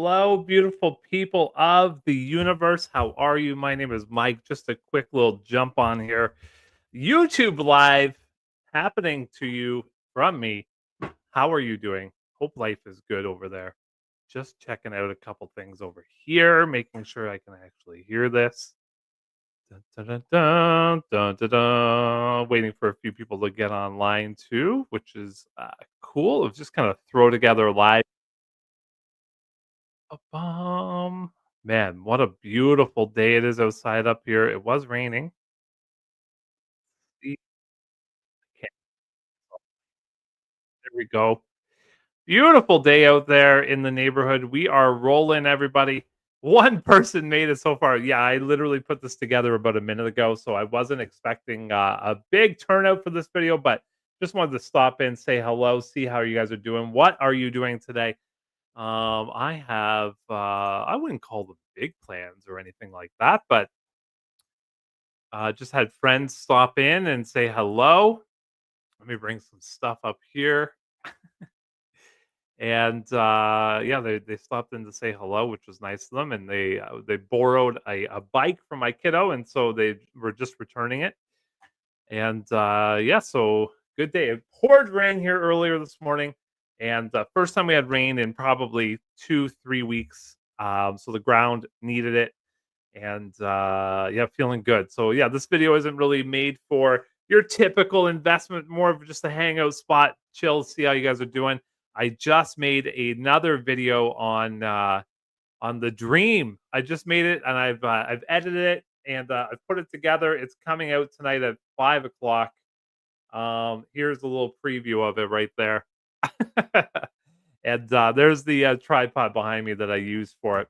Hello, beautiful people of the universe. How are you? My name is Mike. Just a quick little jump on here. YouTube live happening to you from me. How are you doing? Hope life is good over there. Just checking out a couple things over here, making sure I can actually hear this. Dun, dun, dun, dun, dun, dun, dun. Waiting for a few people to get online too, which is cool. Of just kind of throw together live. Man, what a beautiful day it is outside up here. It was raining. See, can't- There we go. Beautiful day out there in the neighborhood. We are rolling, everybody. One person made it so far. Yeah, I literally put this together about a minute ago, so I wasn't expecting a big turnout for this video, but just wanted to stop in, say hello, see how you guys are doing. What are you doing today? I have, I wouldn't call them big plans or anything like that, but just had friends stop in and say hello. Let me bring some stuff up here. And yeah, they stopped in to say hello, which was nice of them. And they borrowed a bike from my kiddo, and so they were just returning it. And yeah, so good day. It poured rain here earlier this morning, and first time we had rain in probably 2 3 weeks. So the ground needed it, and yeah, feeling good. So yeah, this video isn't really made for your typical investment, more of just a hangout spot, chill, see how you guys are doing. I just made another video on the dream. I just made it, and I've edited it, and I've put it together. It's coming out tonight at 5 o'clock. Here's a little preview of it right there. And there's the tripod behind me that I use for it.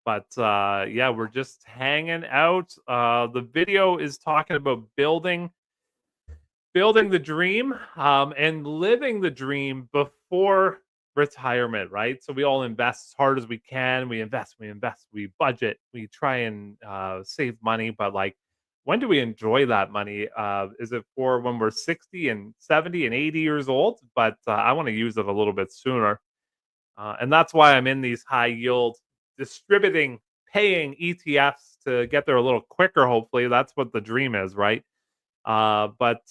But yeah, we're just hanging out. The video is talking about building the dream, and living the dream before retirement, right? So we all invest as hard as we can. We budget, we try and save money. But like, when do we enjoy that money? Is it for when we're 60 and 70 and 80 years old? But I want to use it a little bit sooner. And that's why I'm in these high yield distributing, paying ETFs to get there a little quicker. Hopefully, that's what the dream is, right? But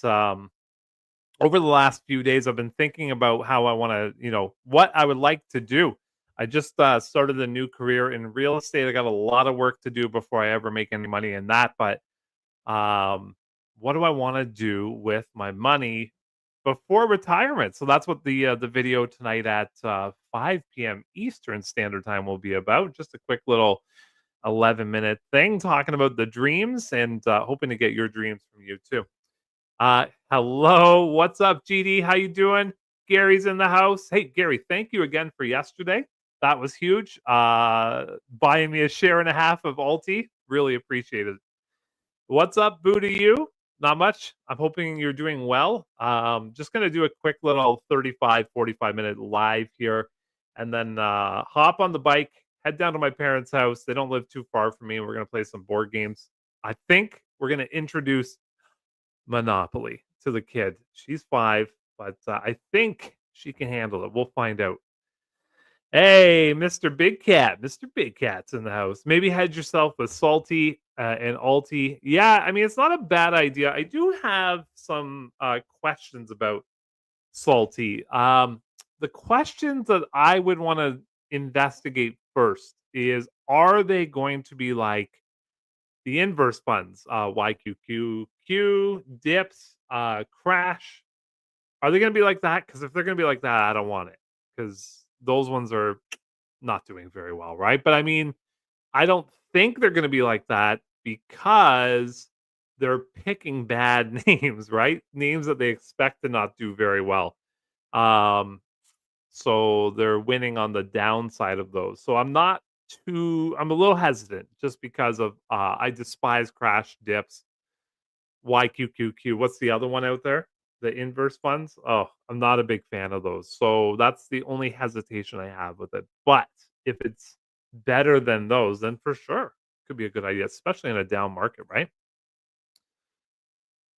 over the last few days, I've been thinking about how I want to, what I would like to do. I just started a new career in real estate. I got a lot of work to do before I ever make any money in that. But um, what do I want to do with my money before retirement? So that's what the video tonight at 5 p.m. Eastern Standard Time will be about. Just a quick little 11-minute thing talking about the dreams, and hoping to get your dreams from you too. Hello, what's up, GD? How you doing? Gary's in the house. Hey, Gary, thank you again for yesterday. That was huge. Buying me a share and a half of Alti. Really appreciate it. What's up, Boo to you? Not much. I'm hoping you're doing well. Just going to do a quick little 35, 45 minute live here, and then hop on the bike, head down to my parents' house. They don't live too far from me, and we're going to play some board games. I think we're going to introduce Monopoly to the kid. She's 5, but I think she can handle it. We'll find out. Hey, Mr. Big Cat. Mr. Big Cat's in the house. Maybe hedge yourself with Salty and Alti. Yeah, I mean, it's not a bad idea. I do have some questions about Salty. The questions that I would want to investigate first is, are they going to be like the inverse funds, YQQQ, dips, crash? Are they going to be like that? Because if they're going to be like that, I don't want it, because those ones are not doing very well, right? But I mean, I don't think they're going to be like that because they're picking bad names, right? Names that they expect to not do very well. Um, so they're winning on the downside of those. So I'm a little hesitant, just because of I despise crash dips. YQQQ. What's the other one out there? The inverse funds? Oh, I'm not a big fan of those. So that's the only hesitation I have with it. But if it's better than those, then for sure could be a good idea, especially in a down market, right?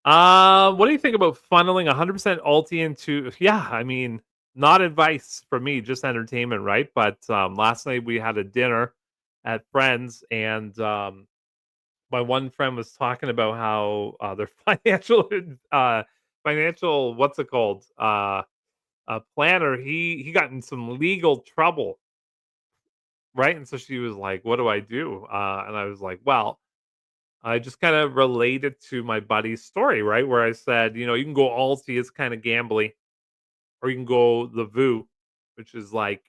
What do you think about funneling 100% Alti into? Yeah, I mean, Not advice from me, just entertainment, right? But, last night we had a dinner at friends, and, my one friend was talking about how, their financial what's it called? Planner, he got in some legal trouble, right? And so she was like, "What do I do?" And I was like, "Well," I just kinda related to my buddy's story, right? Where I said, "You can go alty, it's kinda gambly, or you can go the VOO, which is like,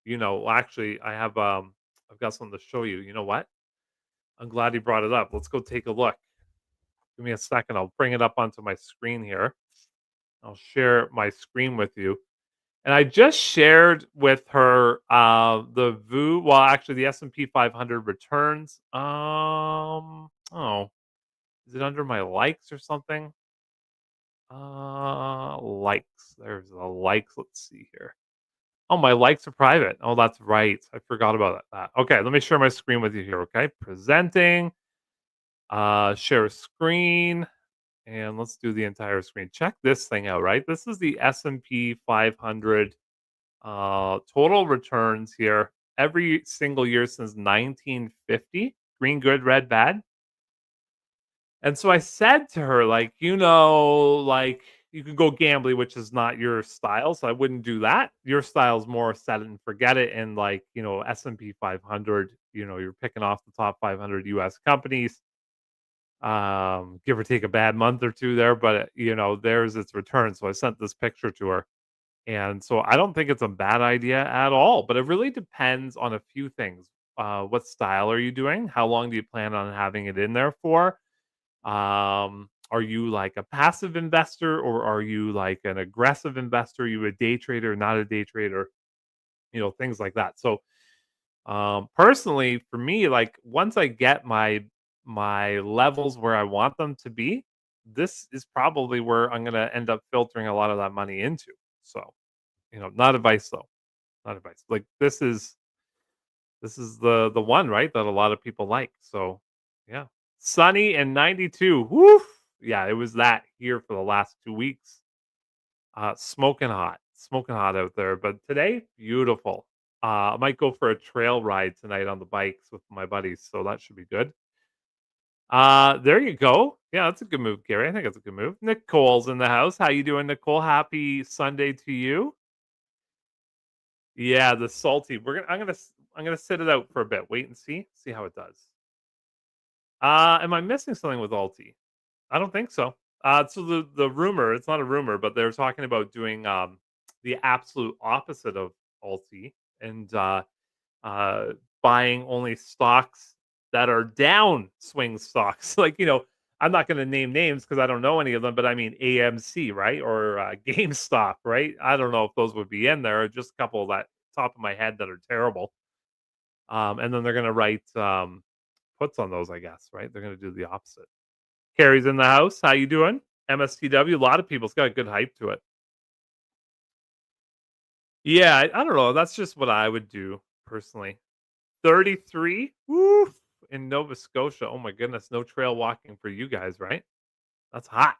well, actually, I've got something to show you. You know what? I'm glad you brought it up. Let's go take a look. Give me a second. I'll bring it up onto my screen here. I'll share my screen with you. And I just shared with her the VOO. Well, actually, the S&P 500 returns. Oh, is it under my likes or something? Likes. There's the likes. Let's see here. Oh, my likes are private. Oh, that's right. I forgot about that. Okay, let me share my screen with you here. Okay, presenting. Share screen. And let's do the entire screen. Check this thing out, right? This is the S&P 500 total returns here every single year since 1950. Green good, red bad. And so I said to her, like, like you could go gambling, which is not your style. So I wouldn't do that. Your style's more set it and forget it. And like, S&P 500, you're picking off the top 500 US companies, give or take a bad month or two there, but there's its return. So I sent this picture to her. And so I don't think it's a bad idea at all, but it really depends on a few things. What style are you doing? How long do you plan on having it in there for? Are you like a passive investor, or are you like an aggressive investor? Are you a day trader, not a day trader? Things like that. So, personally, for me, like once I get my levels where I want them to be, this is probably where I'm gonna end up filtering a lot of that money into. So, not advice though, not advice. Like this is the one, right, that a lot of people like. So, yeah. Sunny and 92. Woo! Yeah, it was that here for the last 2 weeks. Smoking hot out there. But today, beautiful. I might go for a trail ride tonight on the bikes with my buddies, so that should be good. There you go. Yeah, that's a good move, Gary. I think that's a good move. Nicole's in the house. How you doing, Nicole? Happy Sunday to you. Yeah, the salty. I'm gonna sit it out for a bit. Wait and see how it does. Am I missing something with Alti? I don't think so. So the rumor, it's not a rumor, but they're talking about doing the absolute opposite of Alti, and uh buying only stocks that are down swing stocks. Like, I'm not going to name names because I don't know any of them, but I mean AMC, right? Or GameStop, right? I don't know if those would be in there, or just a couple that top of my head that are terrible. And then they're going to write puts on those, I guess, right? They're going to do the opposite. Carrie's in the house. How you doing? MSTW. A lot of people's got a good hype to it. Yeah, I don't know. That's just what I would do personally. 33. Woo! In Nova Scotia. Oh my goodness, no trail walking for you guys, right? That's hot.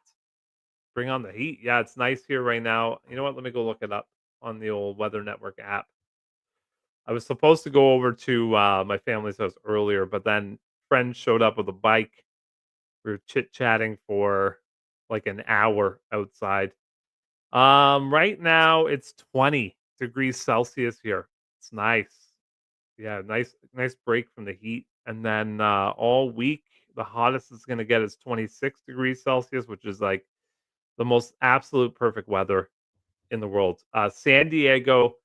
Bring on the heat. Yeah, it's nice here right now. You know what? Let me go look it up on the old Weather Network app. I was supposed to go over to my family's house earlier, but then friends showed up with a bike. We were chit chatting for like an hour outside. Right now it's 20 degrees Celsius here. It's nice. Yeah, nice break from the heat. And then all week the hottest it's gonna get is 26 degrees Celsius, which is like the most absolute perfect weather in the world. San Diego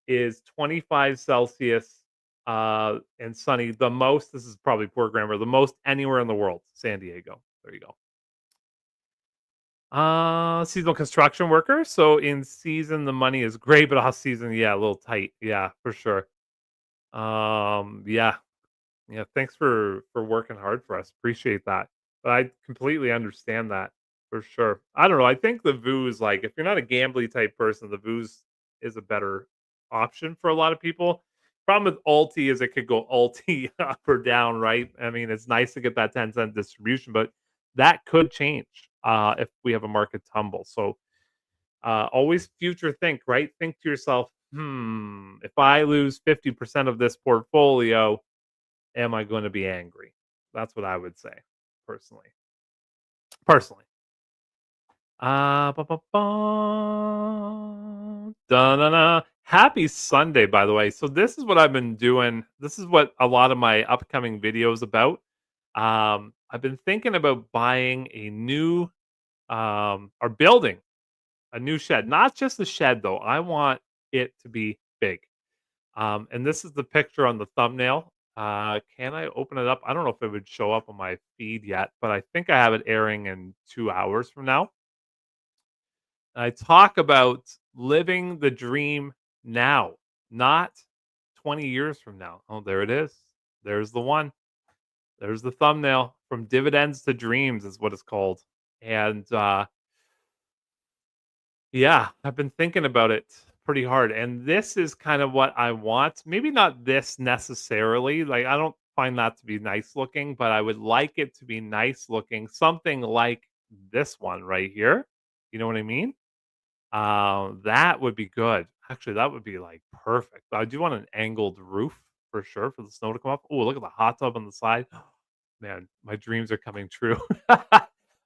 is 25 Celsius and sunny. The most, this is probably poor grammar, the most anywhere in the world. San Diego. There you go. Seasonal construction worker. So in season the money is great, but off season, yeah, a little tight. Yeah, for sure. Yeah. Yeah, thanks for working hard for us. Appreciate that. But I completely understand that for sure. I don't know. I think the VOO is like, if you're not a gambly type person, the VOOs is a better option for a lot of people. Problem with Alti is it could go Alti up or down, right? I mean, it's nice to get that 10-cent distribution, but that could change if we have a market tumble. So Always future think, right? Think to yourself, if I lose 50% of this portfolio, am I going to be angry? That's what I would say personally. Personally. Ba, ba, ba. Da-na-na. Happy Sunday, by the way. So this is what I've been doing. This is what a lot of my upcoming videos about. I've been thinking about buying a new or building a new shed. Not just a shed though. I want it to be big. And this is the picture on the thumbnail. Can I open it up? I don't know if it would show up on my feed yet, but I think I have it airing in 2 hours from now. I talk about living the dream now, not 20 years from now. Oh, there it is. There's the one. There's the thumbnail. From dividends to dreams is what it's called. And yeah, I've been thinking about it pretty hard. And this is kind of what I want. Maybe not this necessarily. Like, I don't find that to be nice looking, but I would like it to be nice looking. Something like this one right here. You know what I mean? That would be good. Actually, that would be, like, perfect. I do want an angled roof for sure for the snow to come up. Oh, look at the hot tub on the side. Man, my dreams are coming true.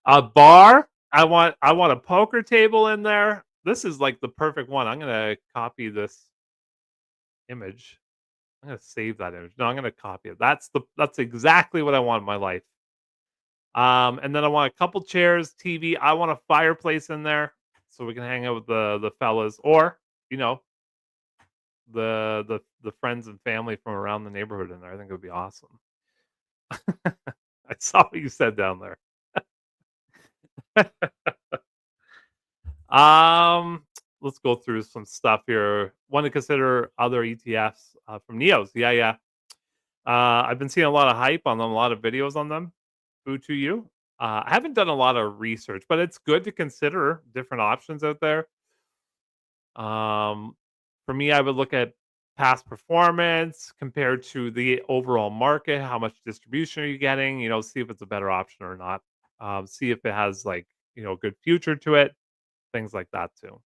A bar. I want a poker table in there. This is, like, the perfect one. I'm gonna copy this image. I'm gonna save that image. No, I'm gonna copy it. That's exactly what I want in my life. And then I want a couple chairs, TV. I want a fireplace in there so we can hang out with the fellas or, you know, the friends and family from around the neighborhood in there. I think it would be awesome. I saw what you said down there. Um, let's go through some stuff here. Want to consider other ETFs from Neos? Yeah, yeah. I've been seeing a lot of hype on them, a lot of videos on them. Boo to you. I haven't done a lot of research, but it's good to consider different options out there. Um, for me, I would look at past performance compared to the overall market. How much distribution are you getting? You know, see if it's a better option or not. See if it has like a good future to it. Things like that too.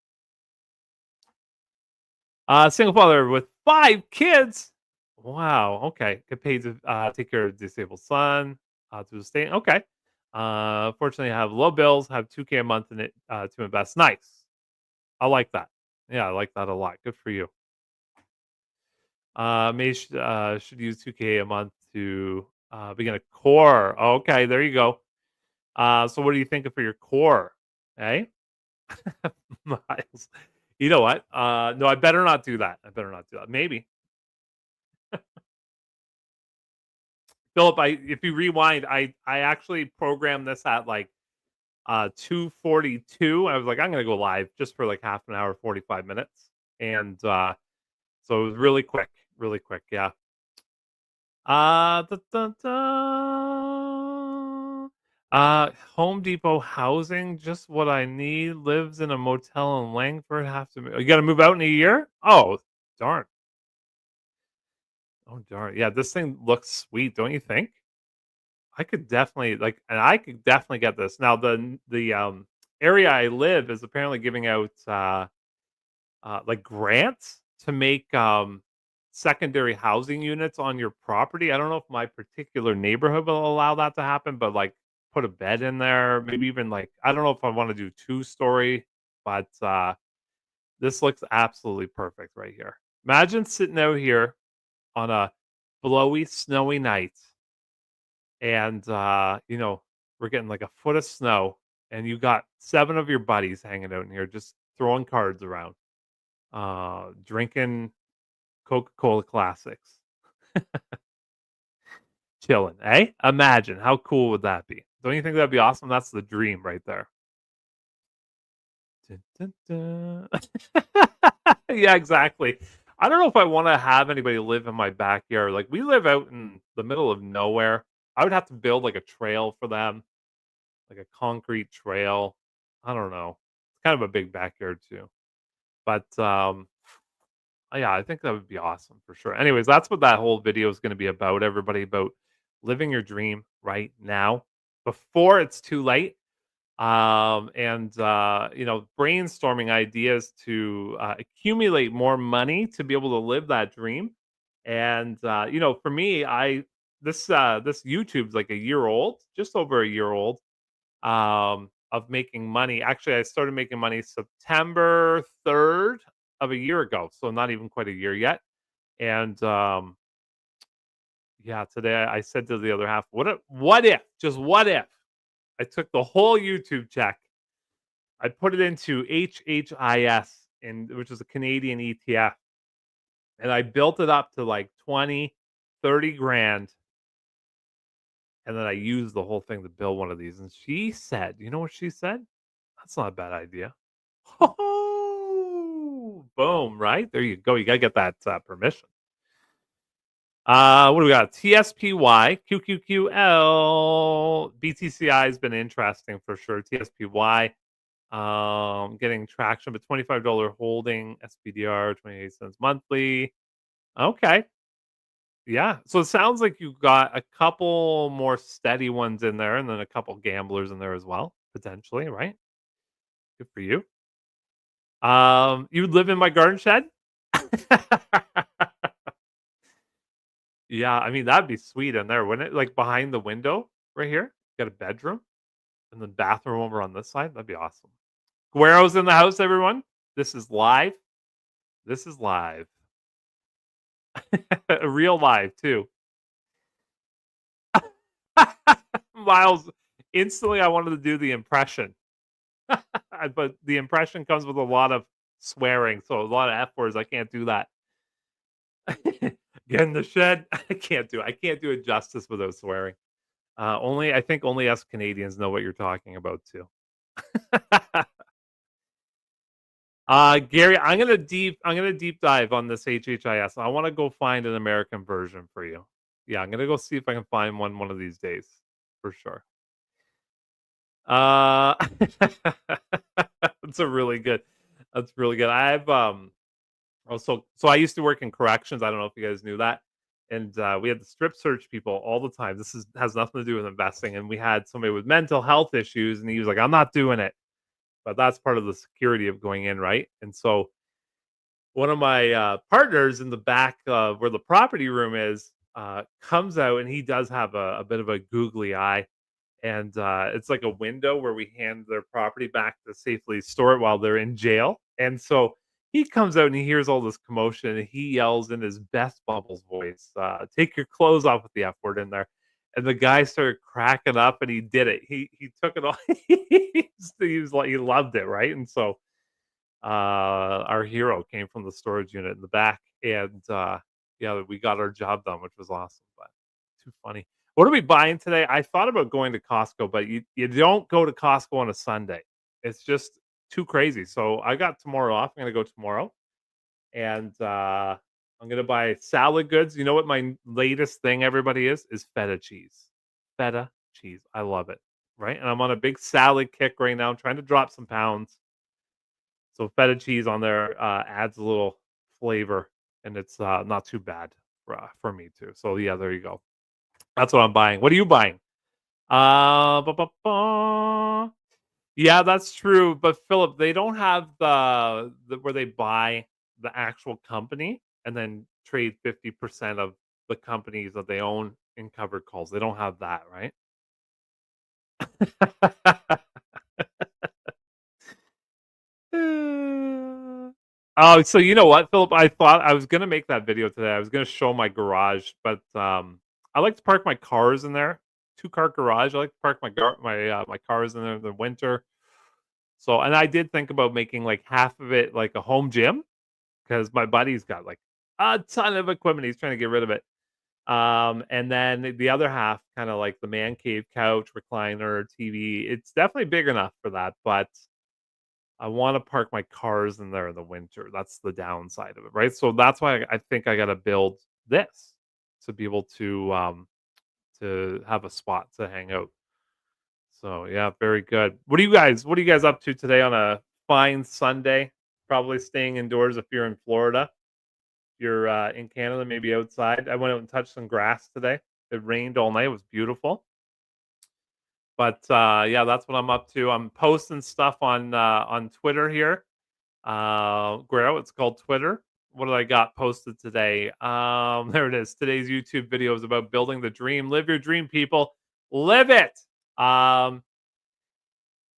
Single father with 5 kids. Wow. Okay. Get paid to take care of disabled son through the state. Okay. Fortunately, I have low bills. Have 2K a month in it to invest. Nice. I like that. Yeah, I like that a lot. Good for you. Should use 2K a month to begin a core. Okay, there you go. So what are you thinking for your core? Hey, Miles. You know what? No, I better not do that. I better not do that. Maybe Philip. If you rewind, I actually programmed this at like 2:42. I was like, I'm gonna go live just for like half an hour, 45 minutes, and so it was really quick. Yeah. Da, da, da. Home Depot housing, just what I need. Lives in a motel in Langford. Have to. You got to move out in a year. Oh, darn. Oh, darn. Yeah, this thing looks sweet, don't you think? I could definitely and I could definitely get this. Now the area I live is apparently giving out like grants to make secondary housing units on your property. I don't know if my particular neighborhood will allow that to happen, but like put a bed in there, maybe even like I don't know if I want to do 2-story, but this looks absolutely perfect right here. Imagine sitting out here on a blowy, snowy night and we're getting like a foot of snow and you got 7 of your buddies hanging out in here just throwing cards around, drinking Coca-Cola Classics, chilling, eh? Imagine, how cool would that be? Don't you think that'd be awesome? That's the dream right there. Dun, dun, dun. Yeah, exactly. I don't know if I wanna have anybody live in my backyard, like, we live out in the middle of nowhere. I would have to build, like, a trail for them, like a concrete trail. I don't know. It's kind of a big backyard too. But, yeah, I think that would be awesome for sure. Anyways, that's what that whole video is gonna be about, everybody, about living your dream right now before it's too late. brainstorming ideas to accumulate more money to be able to live that dream. And for me, I this YouTube's like a year old, just over a year old, of making money. Actually, I started making money September 3rd of a year ago, so not even quite a year yet. And yeah, today I said to the other half, what if I took the whole YouTube check, I put it into HHIS, which is a Canadian ETF, and I built it up to like 20, 30 grand, and then I used the whole thing to build one of these. And she said, you know what she said? That's not a bad idea. Oh, boom, right? There you go. You gotta get that permission. What do we got? TSPY, QQQL, BTCI has been interesting for sure. TSPY, getting traction, but $25 holding, SPDR, 28 cents monthly. Okay. Yeah. So it sounds like you've got a couple more steady ones in there and then a couple gamblers in there as well, potentially, right? Good for you. You would live in my garden shed? Yeah, I mean, that'd be sweet in there, wouldn't it? Like behind the window right here, got a bedroom and then bathroom over on this side. That'd be awesome. Guero's in the house, everyone. This is live. This is live. Real live too. Miles, instantly I wanted to do the impression. But the impression comes with a lot of swearing, so a lot of F words. I can't do that. Get in the shed. I can't do it. I can't do it justice without swearing. I think only us Canadians know what you're talking about too. Gary, I'm gonna deep dive on this HHIS. I want to go find an American version for you. Yeah, I'm gonna go see if I can find one of these days for sure. Uh, that's a really good. That's really good. I've so I used to work in corrections. I don't know if you guys knew that. And we had to strip search people all the time. This is has nothing to do with investing. And we had somebody with mental health issues, and he was like, "I'm not doing it." But that's part of the security of going in, right? And so one of my partners in the back of where the property room is comes out, and he does have a bit of a googly eye, and it's like a window where we hand their property back to safely store it while they're in jail. And so he comes out and he hears all this commotion and he yells in his best Bubbles voice, "Take your clothes off with the F word in there." And the guy started cracking up, and he did it. He took it all. He was like he loved it, right? And so our hero came from the storage unit in the back, and yeah, we got our job done, which was awesome. But too funny. What are we buying today? I thought about going to Costco, but you don't go to Costco on a Sunday. It's just too crazy. So I got tomorrow off. I'm gonna go tomorrow, and I'm gonna buy salad goods. You know what my latest thing, everybody, is feta cheese. Feta cheese. I love it. Right, and I'm on a big salad kick right now. I'm trying to drop some pounds. So feta cheese on there adds a little flavor, and it's not too bad for me too. So yeah, there you go. That's what I'm buying. What are you buying? Ba. Yeah, that's true. But Philip, they don't have the where they buy the actual company and then trade 50% of the companies that they own in covered calls. They don't have that, right? Oh, so you know what, Philip? I thought I was gonna make that video today. I was gonna show my garage, but I like to park my cars in there. Two-car garage. I like to park my cars in there in the winter. So, and I did think about making like half of it like a home gym because my buddy's got like a ton of equipment. He's trying to get rid of it. And then the other half, kind of like the man cave, couch, recliner, TV. It's definitely big enough for that, but I wanna park my cars in there in the winter. That's the downside of it, right? So that's why I think I gotta build this to be able to have a spot to hang out. So yeah, very good. What are you guys up to today on a fine Sunday? Probably staying indoors if you're in Florida. If you're in Canada, maybe outside. I went out and touched some grass today. It rained all night. It was beautiful. But, yeah, that's what I'm up to. I'm posting stuff on Twitter here. Guerrero, it's called Twitter. What did I got posted today? There it is. Today's YouTube video is about building the dream. Live your dream, people. Live it. Um,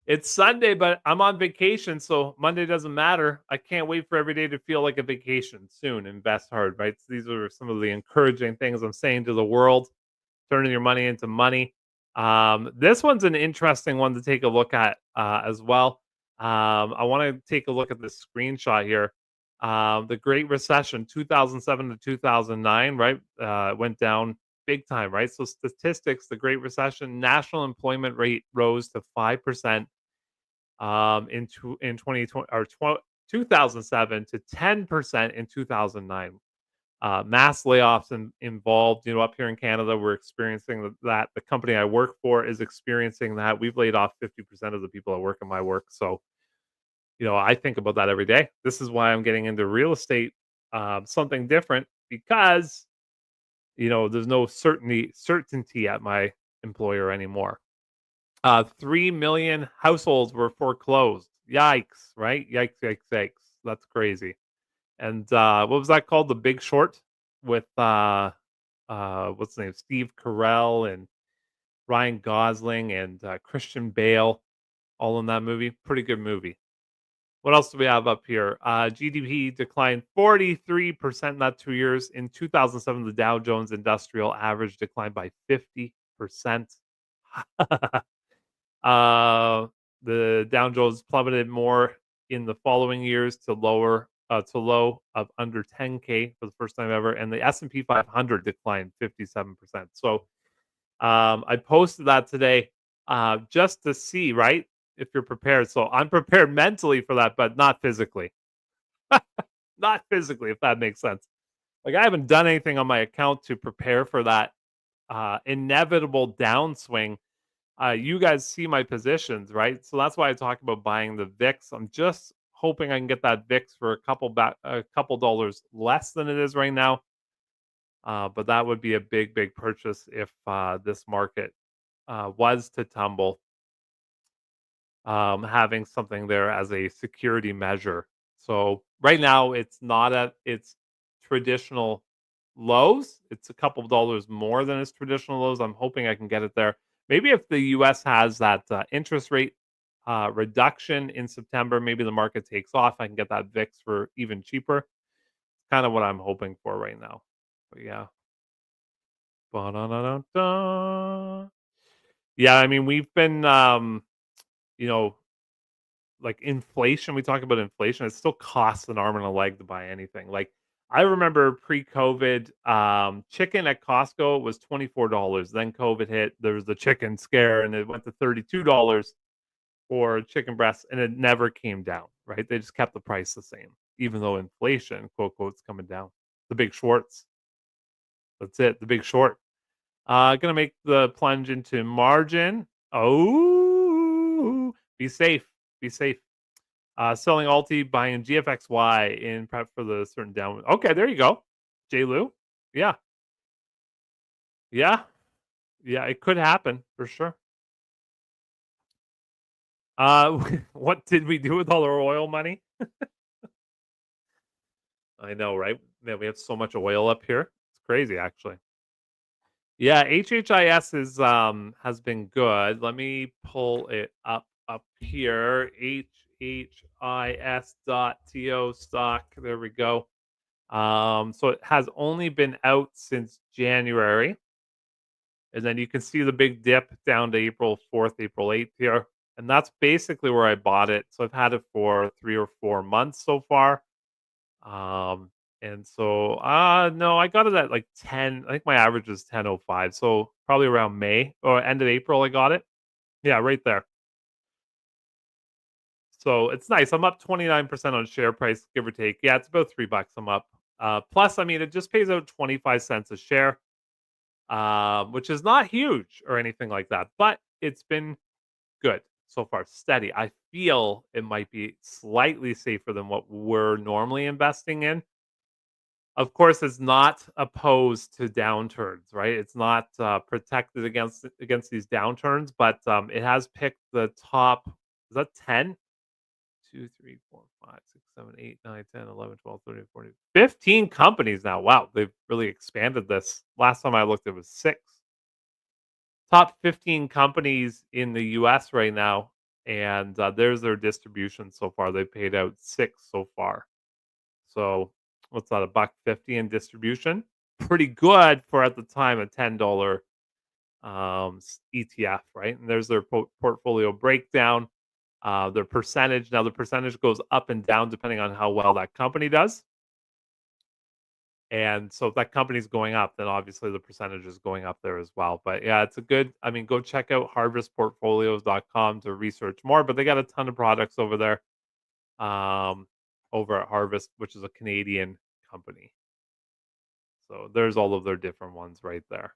it's Sunday, but I'm on vacation, so Monday doesn't matter. I can't wait for every day to feel like a vacation soon. Invest hard, right? So these are some of the encouraging things I'm saying to the world. Turning your money into money. This one's an interesting one to take a look at as well. I want to take a look at this screenshot here. The Great Recession, 2007 to 2009, right? Went down big time, right? So statistics, the Great Recession, national employment rate rose to 5% in 2020 or 2007 to 10% in 2009. Mass layoffs involved. Up here in Canada, we're experiencing that. The company I work for is experiencing that. We've laid off 50% of the people that work in my work. So, I think about that every day. This is why I'm getting into real estate, something different because, there's no certainty at my employer anymore. 3 million households were foreclosed. Yikes, right? Yikes, yikes, yikes. That's crazy. And, what was that called? The Big Short with, what's his name? Steve Carell and Ryan Gosling and, Christian Bale all in that movie. Pretty good movie. What else do we have up here? GDP declined 43% in that 2 years. In 2007, the Dow Jones Industrial Average declined by 50%. Uh, the Dow Jones plummeted more in the following years to low of under 10K for the first time ever, and the S&P 500 declined 57%. So, I posted that today, just to see, right, if you're prepared. So I'm prepared mentally for that, but not physically. Not physically, if that makes sense. Like, I haven't done anything on my account to prepare for that, inevitable downswing. You guys see my positions, right? So that's why I talk about buying the VIX. I'm just hoping I can get that VIX for a couple dollars less than it is right now. But that would be a big, big purchase if this market was to tumble. Having something there as a security measure. So right now it's not at its traditional lows. It's a couple of dollars more than its traditional lows. I'm hoping I can get it there. Maybe if the US has that interest rate reduction in September, maybe the market takes off. I can get that VIX for even cheaper. It's kind of what I'm hoping for right now. But yeah. Ba-da-da-da-da. Yeah, I mean, we've been, you know, like inflation, we talk about inflation, it still costs an arm and a leg to buy anything. Like, I remember pre-COVID, chicken at Costco was $24. Then COVID hit, there was the chicken scare, and it went to $32 for chicken breasts, and it never came down, right? They just kept the price the same, even though inflation, quote, quote, is coming down. The Big Shorts. That's it, The Big Short. Gonna make the plunge into margin. Oh, be safe. Be safe. Selling Alti, buying GFXY in prep for the certain down. Okay, there you go. J. Lou. Yeah. Yeah. Yeah, it could happen for sure. What did we do with all our oil money? I know, right? Man, we have so much oil up here. It's crazy, actually. Yeah, HHIS is has been good. Let me pull it up here. HHIS.to stock. There we go. So it has only been out since January. And then you can see the big dip down to April 4th, April 8th here. And that's basically where I bought it. So I've had it for 3 or 4 months so far. And so no, I got it at like 10. I think my average is 10.05. So probably around May or end of April I got it. Yeah, right there. So it's nice. I'm up 29% on share price, give or take. Yeah, it's about $3 I'm up. Plus, I mean, it just pays out 25 cents a share, which is not huge or anything like that, but it's been good so far, steady. I feel it might be slightly safer than what we're normally investing in. Of course, it's not opposed to downturns, right? It's not, protected against these downturns, but, it has picked the top is that 10? 2, 3, 4, 5, 6, 7, 8, 9, 10, 11, 12, 13, 14, 15 companies now. Wow, they've really expanded this. Last time I looked, it was 6. Top 15 companies in the US right now, and, there's their distribution so far. They paid out 6 so far. So, what's that, a buck 50 in distribution? Pretty good for, at the time, a $10, ETF, right? And there's their portfolio breakdown, their percentage. Now, the percentage goes up and down depending on how well that company does. And so if that company's going up, then obviously the percentage is going up there as well. But yeah, it's a good, I mean, go check out harvestportfolios.com to research more, but they got a ton of products over there, um, over at Harvest, which is a Canadian company. So there's all of their different ones right there.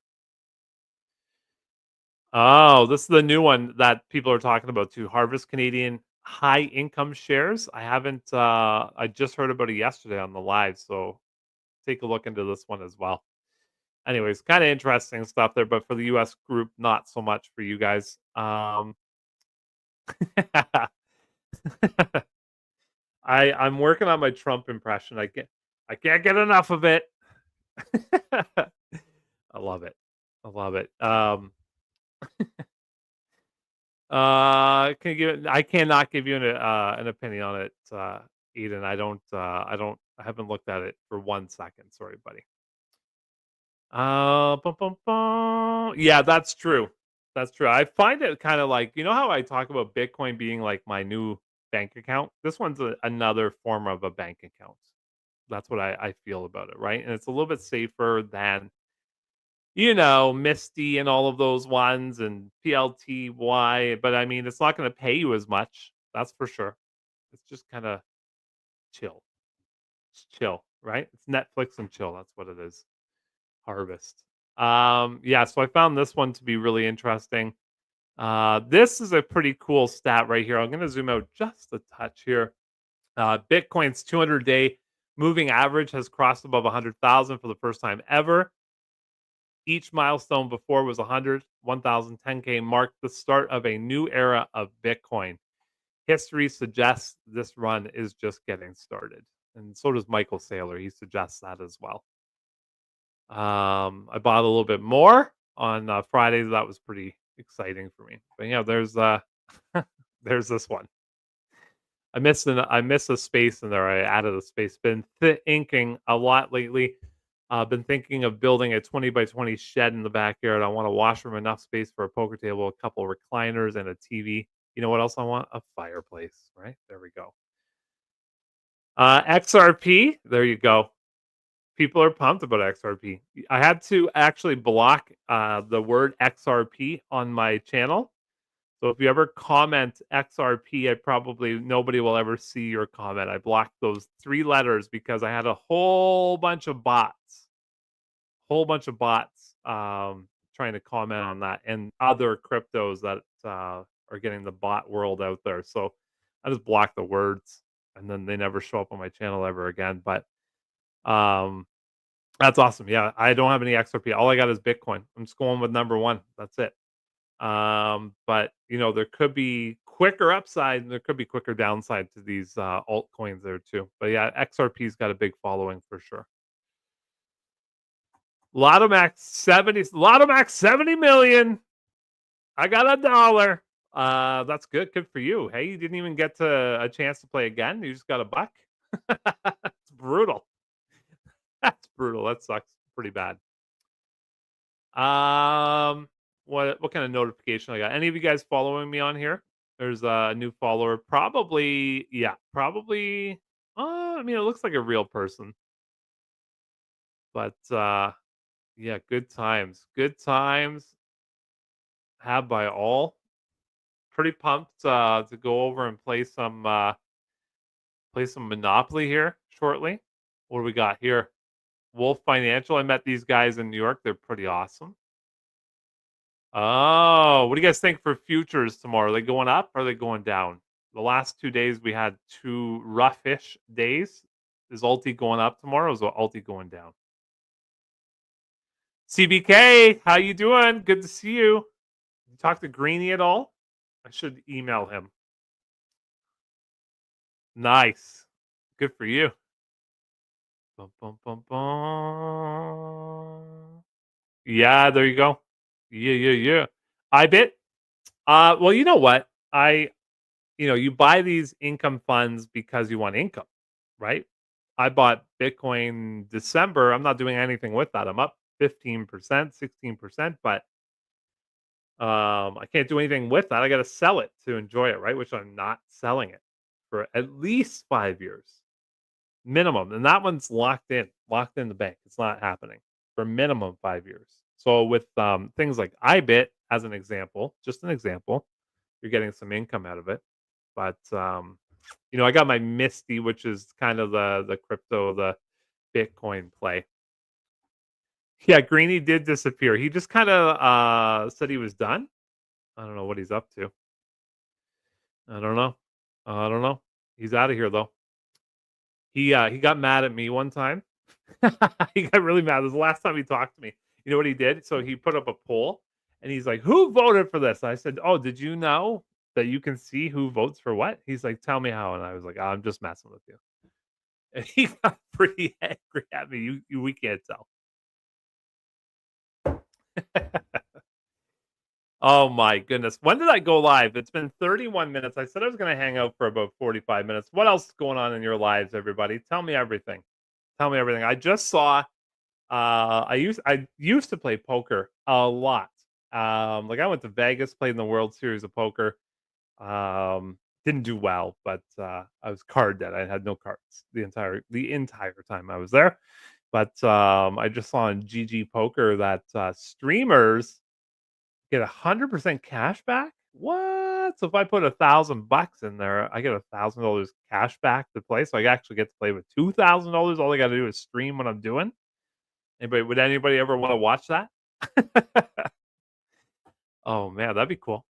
Oh, this is the new one that people are talking about too. Harvest Canadian High Income Shares. I haven't, I just heard about it yesterday on the live. So take a look into this one as well. Anyways, kind of interesting stuff there, but for the US group, not so much for you guys. I'm working on my Trump impression. I can't get enough of it. I love it. I love it. Can you give I cannot give you an opinion on it, Eden. I haven't looked at it for 1 second. Sorry, buddy. Bum, bum, bum. Yeah, that's true. That's true. I find it kind of like, you know how I talk about Bitcoin being like my new bank account? This one's another form of a bank account. That's what I feel about it, right? And it's a little bit safer than, MSTY and all of those ones and PLTY. But I mean, it's not going to pay you as much. That's for sure. It's just kind of chill. It's chill, right? It's Netflix and chill. That's what it is. Harvest. Yeah, so I found this one to be really interesting. This is a pretty cool stat right here. I'm going to zoom out just a touch here. Bitcoin's 200-day moving average has crossed above 100,000 for the first time ever. Each milestone before was 100, 1,000, 10K marked the start of a new era of Bitcoin. History suggests this run is just getting started. And so does Michael Saylor. He suggests that as well. I bought a little bit more on Friday. That was pretty exciting for me. But yeah, there's there's this one. I missed a space in there. I added a space. Been inking a lot lately. Been thinking of building a 20 by 20 shed in the backyard. I want a washroom, enough space for a poker table, a couple recliners, and a TV. You know what else I want? A fireplace. Right there we go. XRP. There you go. People are pumped about XRP. I had to actually block the word XRP on my channel. So if you ever comment XRP, I probably nobody will ever see your comment. I blocked those 3 letters because I had a whole bunch of bots trying to comment on that, and other cryptos that are getting the bot world out there. So I just blocked the words, and then they never show up on my channel ever again. But um, that's awesome. Yeah, I don't have any XRP. All I got is Bitcoin. I'm just going with number 1. That's it. But there could be quicker upside and there could be quicker downside to these altcoins there too. But yeah, XRP's got a big following for sure. Lotto Max 70 million. I got a dollar. That's good. Good for you. Hey, you didn't even get a chance to play again. You just got a buck. It's brutal. That's brutal. That sucks pretty bad. What kind of notification I got? Any of you guys following me on here? There's a new follower. Probably, yeah, probably. I mean, it looks like a real person, but yeah, good times. Good times had by all. Pretty pumped to go over and play some Monopoly here shortly. What do we got here? Wolf Financial. I met these guys in New York. They're pretty awesome. Oh, what do you guys think for futures tomorrow? Are they going up or are they going down? The last 2 days we had 2 roughish days. Is Alti going up tomorrow? Or is Alti going down? CBK, how you doing? Good to see you. You talk to Greeny at all? I should email him. Nice. Good for you. Bum, bum, bum, bum. Yeah, there you go. Yeah. I bet. Well, you know what? You buy these income funds because you want income, right? I bought Bitcoin December. I'm not doing anything with that. I'm up 15%, 16%, but I can't do anything with that. I got to sell it to enjoy it, right? Which I'm not selling it for at least 5 years minimum, and that one's locked in the bank. It's not happening for minimum 5 years. So with things like IBIT, as an example, just an example, you're getting some income out of it. But I got my MSTY, which is kind of the crypto, the Bitcoin play. Yeah, Greeny did disappear. He just kind of said he was done. I don't know what he's up to. I don't know. I don't know. He's out of here though. He got mad at me one time. He got really mad. This was the last time he talked to me. You know what he did? So he put up a poll and he's like, "Who voted for this?" I said, "Oh, did you know that you can see who votes for what?" He's like, "Tell me how." And I was like, "I'm just messing with you." And he got pretty angry at me. We can't tell. Oh my goodness. When did I go live? It's been 31 minutes. I said I was going to hang out for about 45 minutes. What else is going on in your lives, everybody? Tell me everything. Tell me everything. I just saw I used to play poker a lot. Like I went to Vegas, played in the World Series of Poker. Didn't do well, but I was card dead. I had no cards the entire time I was there. But I just saw on GG Poker that streamers get 100% cash back. What? So if I put $1,000 in there, I get $1,000 cash back to play. So I actually get to play with $2,000. All I got to do is stream what I'm doing. Would anybody ever want to watch that? Oh man, that'd be cool.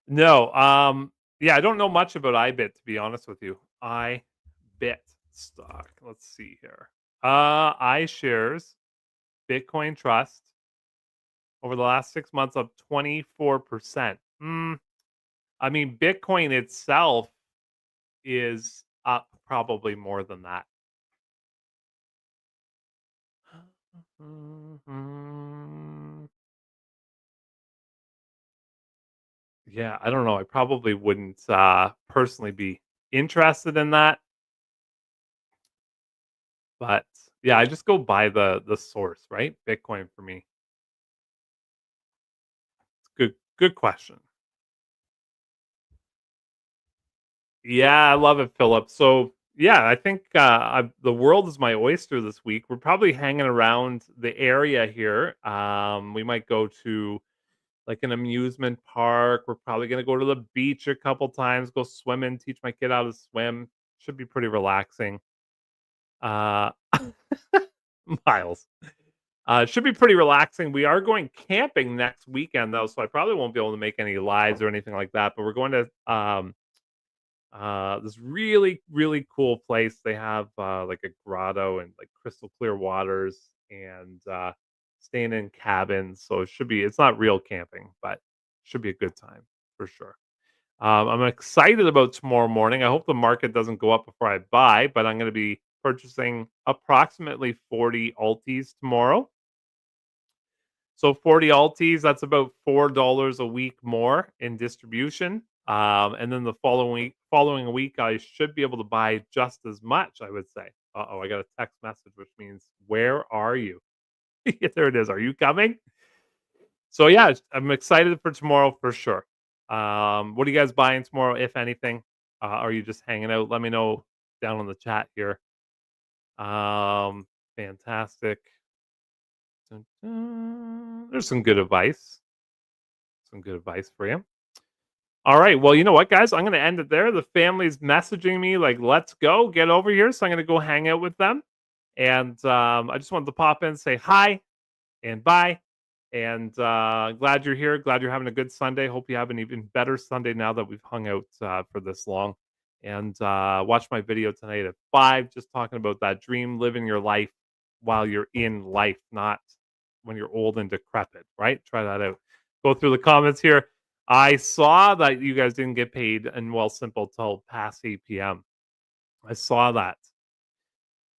No. Yeah, I don't know much about IBIT to be honest with you. IBIT stock. Let's see here. iShares Bitcoin Trust over the last 6 months up 24%. I mean, Bitcoin itself is up probably more than that. Yeah, I don't know. I probably wouldn't personally be interested in that, but yeah, I just go by the source, right? Bitcoin for me. It's good question. Yeah, I love it, Philip. So yeah, I think the world is my oyster this week. We're probably hanging around the area here. We might go to like an amusement park. We're probably gonna go to the beach a couple times, go swimming, teach my kid how to swim. Should be pretty relaxing. Uh, Miles. Should be pretty relaxing. We are going camping next weekend though, so I probably won't be able to make any lives or anything like that. But we're going to this really really cool place. They have like a grotto and like crystal clear waters and staying in cabins. So it's not real camping, but should be a good time for sure. I'm excited about tomorrow morning. I hope the market doesn't go up before I buy, but I'm going to be purchasing approximately 40 alties tomorrow. So 40 alties, that's about $4 a week more in distribution. And then the following week, I should be able to buy just as much, I would say. Uh-oh, I got a text message, which means, where are you? There it is. Are you coming? So yeah, I'm excited for tomorrow for sure. What are you guys buying tomorrow, if anything? Are you just hanging out? Let me know down in the chat here. Fantastic. Dun, dun. There's some good advice. Some good advice for you. All right. Well, you know what, guys? I'm going to end it there. The family's messaging me like, let's go, get over here. So I'm going to go hang out with them. And I just wanted to pop in, say hi and bye. And glad you're here. Glad you're having a good Sunday. Hope you have an even better Sunday now that we've hung out for this long. And watch my video tonight at 5, just talking about that dream, living your life while you're in life, not when you're old and decrepit, right? Try that out. Go through the comments here. I saw that you guys didn't get paid in Well Simple till past 8 p.m. I saw that.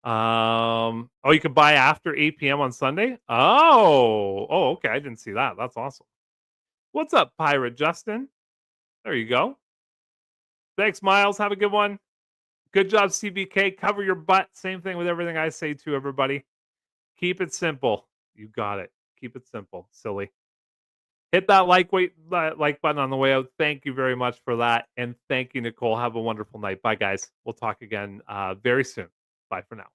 Oh, you could buy after 8 p.m. on Sunday? Oh, okay. I didn't see that. That's awesome. What's up, Pirate Justin? There you go. Thanks, Miles. Have a good one. Good job, CBK. Cover your butt. Same thing with everything I say to everybody. Keep it simple. You got it. Keep it simple. Silly. Hit that like button on the way out. Thank you very much for that. And thank you, Nicole. Have a wonderful night. Bye, guys. We'll talk again very soon. Bye for now.